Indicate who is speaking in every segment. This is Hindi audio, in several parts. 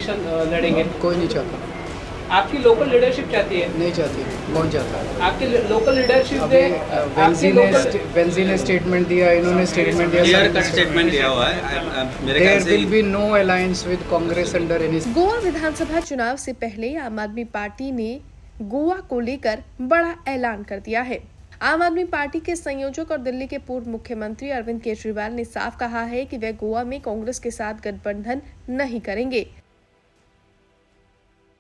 Speaker 1: इलेक्शन लड़ेंगे?
Speaker 2: कोई नहीं चाहता।
Speaker 1: आपकी लोकल लीडरशिप चाहती है?
Speaker 2: नहीं चाहती। कौन चाहता है?
Speaker 1: आपकी लोकल लीडरशिप
Speaker 2: अभी
Speaker 1: आपकी लोकल
Speaker 2: वेंजी ने स्टेटमेंट दिया, इन्होंने स्टेटमेंट दिया,
Speaker 3: क्लियर कट स्टेटमेंट दिया हुआ है। मेरे ख्याल
Speaker 2: देयर
Speaker 3: से
Speaker 2: will be no alliance with Congress under any.
Speaker 4: Goa विधानसभा चुनाव से पहले आम आदमी पार्टी ने गोवा को लेकर बड़ा ऐलान कर दिया है। आम आदमी पार्टी के संयोजक और दिल्ली के पूर्व मुख्यमंत्री अरविंद केजरीवाल ने साफ कहा है कि वे गोवा में कांग्रेस के साथ गठबंधन नहीं करेंगे।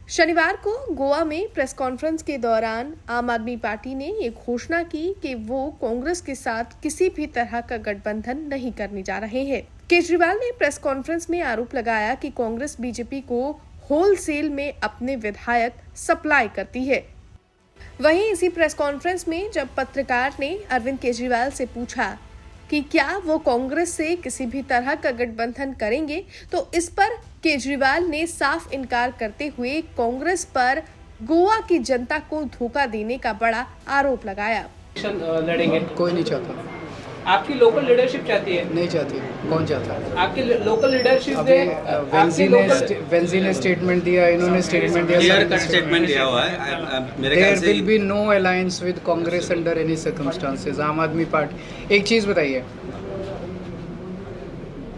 Speaker 4: शनिवार को गोवा में प्रेस कॉन्फ्रेंस के दौरान आम आदमी पार्टी ने ये घोषणा की कि वो कांग्रेस के साथ किसी भी तरह का गठबंधन नहीं करने जा रहे हैं। केजरीवाल ने प्रेस कॉन्फ्रेंस में आरोप लगाया कि कांग्रेस बीजेपी को होलसेल में अपने विधायक सप्लाई करती है। वहीं इसी प्रेस कॉन्फ्रेंस में जब पत्रकार ने अरविंद केजरीवाल से पूछा कि क्या वो कांग्रेस से किसी भी तरह का गठबंधन करेंगे, तो इस पर केजरीवाल ने साफ इनकार करते हुए कांग्रेस पर गोवा की जनता को धोखा देने का बड़ा आरोप लगाया।
Speaker 1: इलेक्शन लड़ेंगे?
Speaker 2: कोई नहीं चाहता।
Speaker 1: आपकी लोकल लीडरशिप चाहती है?
Speaker 2: नहीं चाहती। कौन चाहता है?
Speaker 1: आपकी लोकल लीडरशिप
Speaker 2: अभी वेंजी ने स्टेटमेंट दिया, इन्होंने स्टेटमेंट दिया,
Speaker 3: क्लियर कट स्टेटमेंट दिया हुआ है। मेरे ख्याल
Speaker 2: देयर
Speaker 3: से
Speaker 2: will be no alliance with Congress under any circumstances. Aam Aadmi party, एक चीज़ बताइए,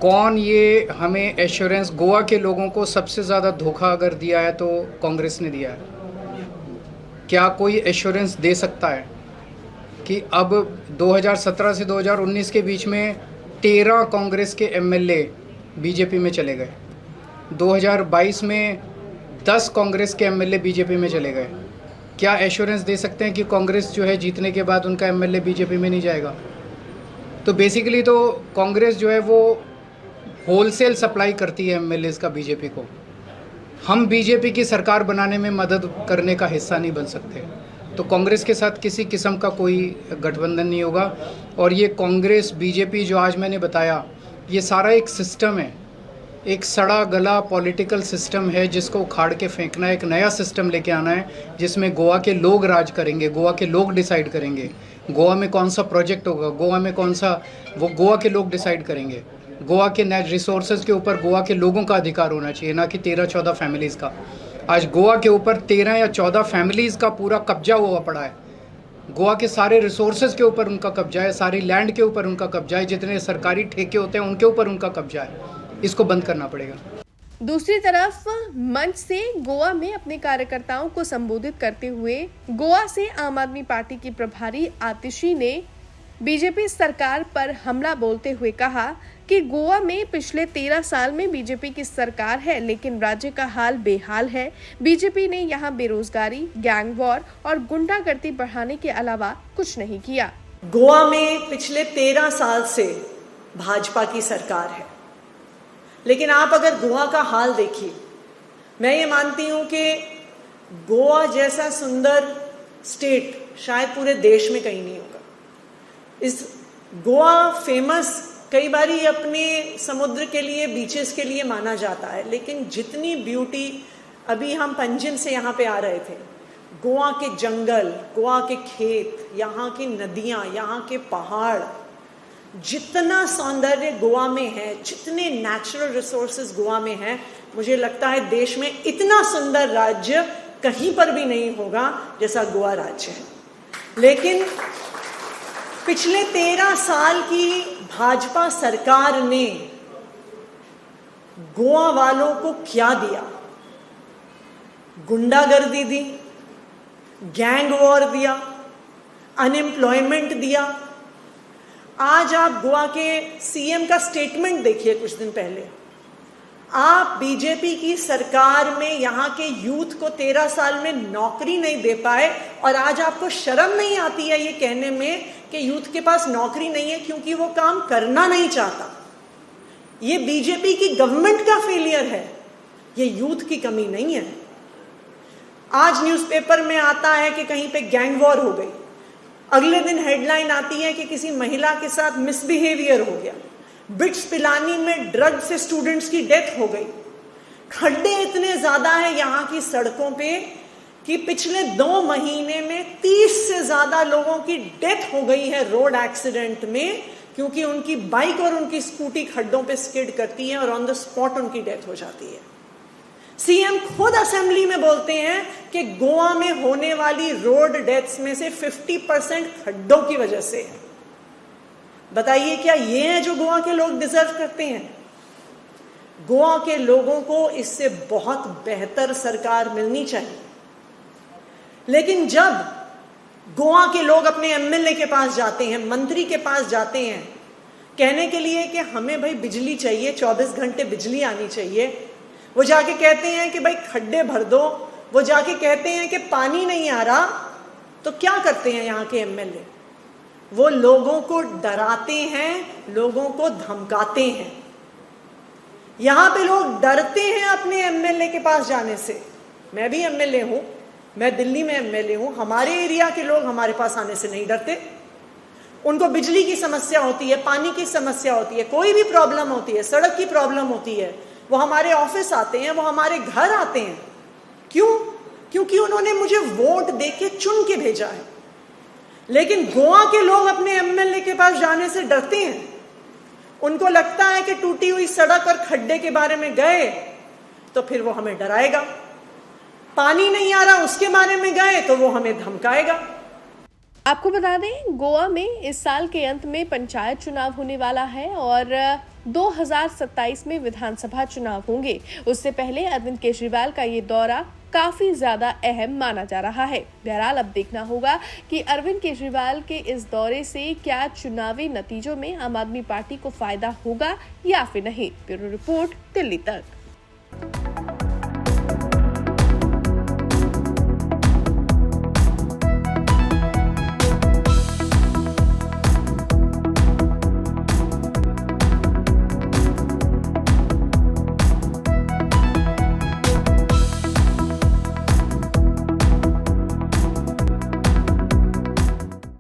Speaker 2: कौन ये हमें एश्योरेंस, गोवा के लोगों को सबसे ज़्यादा धोखा अगर दिया है तो कांग्रेस ने दिया है। क्या कोई एश्योरेंस दे सकता है कि अब 2017 से 2019 के बीच में 13 कांग्रेस के एमएलए बीजेपी में चले गए, 2022 में 10 कांग्रेस के एमएलए बीजेपी में चले गए। क्या एश्योरेंस दे सकते हैं कि कांग्रेस जो है जीतने के बाद उनका एमएलए बीजेपी में नहीं जाएगा? तो बेसिकली तो कांग्रेस जो है वो होलसेल सप्लाई करती है एमएलएज का बीजेपी को। हम बीजेपी की सरकार बनाने में मदद करने का हिस्सा नहीं बन सकते। तो कांग्रेस के साथ किसी किस्म का कोई गठबंधन नहीं होगा। और ये कांग्रेस बीजेपी जो आज मैंने बताया, ये सारा एक सिस्टम है, एक सड़ा गला पॉलिटिकल सिस्टम है जिसको उखाड़ के फेंकना है। एक नया सिस्टम लेके आना है जिसमें गोवा के लोग राज करेंगे, गोवा के लोग डिसाइड करेंगे गोवा में कौन सा प्रोजेक्ट होगा, गोवा में कौन सा, वो गोवा के लोग डिसाइड करेंगे। गोवा के रिसोर्सेज के ऊपर गोवा के लोगों का अधिकार होना चाहिए, ना कि 13-14 फैमिलीज़ का। आज गोवा के ऊपर 13 या 14 फैमिलीज़ का पूरा कब्जा हुआ पड़ा है। गोवा के सारे रिसोर्सेज के ऊपर उनका कब्जा है, सारी लैंड के ऊपर उनका कब्जा है, जितने सरकारी ठेके होते हैं उनके ऊपर उनका कब्जा है। इसको बंद करना पड़ेगा।
Speaker 4: दूसरी तरफ मंच से गोवा में अपने कार्यकर्ताओं को संबोधित करते हुए गोवा से आम आदमी पार्टी की प्रभारी आतिशी ने बीजेपी सरकार पर हमला बोलते हुए कहा कि गोवा में पिछले 13 साल में बीजेपी की सरकार है, लेकिन राज्य का हाल बेहाल है। बीजेपी ने यहाँ बेरोजगारी, गैंग वॉर और गुंडागर्दी बढ़ाने के अलावा कुछ नहीं किया।
Speaker 5: गोवा में पिछले 13 साल से भाजपा की सरकार है, लेकिन आप अगर गोवा का हाल देखिए, मैं ये मानती हूँ कि गोवा जैसा सुंदर स्टेट शायद पूरे देश में कहीं नहीं होगा। इस गोवा फेमस कई बारी अपने समुद्र के लिए, बीचेस के लिए माना जाता है, लेकिन जितनी ब्यूटी, अभी हम पंजिम से यहाँ पे आ रहे थे, गोवा के जंगल, गोवा के खेत, यहाँ की नदियाँ, यहाँ के पहाड़, जितना सौंदर्य गोवा में है, जितने नेचुरल रिसोर्सेज गोवा में हैं, मुझे लगता है देश में इतना सुंदर राज्य कहीं पर भी नहीं होगा जैसा गोवा राज्य है। लेकिन पिछले 13 साल की भाजपा सरकार ने गोवा वालों को क्या दिया? गुंडागर्दी दी, गैंग वॉर दिया, अनएम्प्लॉयमेंट दिया। आज आप गोवा के सीएम का स्टेटमेंट देखिए कुछ दिन पहले। आप बीजेपी की सरकार में यहाँ के यूथ को 13 साल में नौकरी नहीं दे पाए, और आज आपको शर्म नहीं आती है ये कहने में कि यूथ के पास नौकरी नहीं है क्योंकि वो काम करना नहीं चाहता। ये बीजेपी की गवर्नमेंट का फेलियर है, ये यूथ की कमी नहीं है। आज न्यूज़पेपर में आता है कि कहीं पे गैंग वॉर हो गई, अगले दिन हेडलाइन आती है कि किसी महिला के साथ मिसबिहेवियर हो गया, बिट्स पिलानी में ड्रग से स्टूडेंट्स की डेथ हो गई। खड्डे इतने ज्यादा है यहाँ की सड़कों पे कि पिछले 2 महीने में 30 से ज्यादा लोगों की डेथ हो गई है रोड एक्सीडेंट में, क्योंकि उनकी बाइक और उनकी स्कूटी खड्डों पे स्किड करती है और ऑन द स्पॉट उनकी डेथ हो जाती है। सीएम खुद असेंबली में बोलते हैं कि गोवा में होने वाली रोड डेथ्स में से 50% खड्डों की वजह से है। बताइए, क्या ये है जो गोवा के लोग डिजर्व करते हैं? गोवा के लोगों को इससे बहुत बेहतर सरकार मिलनी चाहिए। लेकिन जब गोवा के लोग अपने एमएलए के पास जाते हैं, मंत्री के पास जाते हैं कहने के लिए कि हमें भाई बिजली चाहिए, 24 घंटे बिजली आनी चाहिए, वो जाके कहते हैं कि भाई खड्डे भर दो, वो जाके कहते हैं कि पानी नहीं आ रहा, तो क्या करते हैं यहाँ के एमएलए? वो लोगों को डराते हैं, लोगों को धमकाते हैं। यहां पे लोग डरते हैं अपने एमएलए के पास जाने से। मैं भी एमएलए हूं, मैं दिल्ली में एमएलए हूं। हमारे एरिया के लोग हमारे पास आने से नहीं डरते। उनको बिजली की समस्या होती है, पानी की समस्या होती है, कोई भी प्रॉब्लम होती है, सड़क की प्रॉब्लम होती है, वो हमारे ऑफिस आते हैं, वो हमारे घर आते हैं। क्यों? क्योंकि उन्होंने मुझे वोट देके चुन के भेजा है। लेकिन गोवा के लोग अपने एमएलए के पास जाने से डरते हैं। उनको लगता है कि टूटी हुई सड़क और खड्डे के बारे में गए तो फिर वो हमें डराएगा, पानी नहीं आ रहा उसके बारे में गए तो वो हमें धमकाएगा।
Speaker 4: आपको बता दें, गोवा में इस साल के अंत में पंचायत चुनाव होने वाला है और 2027 में विधानसभा चुनाव होंगे। उससे पहले अरविंद केजरीवाल का ये दौरा काफी ज्यादा अहम माना जा रहा है। बहरहाल अब देखना होगा कि अरविंद केजरीवाल के इस दौरे से क्या चुनावी नतीजों में आम आदमी पार्टी को फायदा होगा या फिर नहीं। ब्यूरो रिपोर्ट, दिल्ली तक।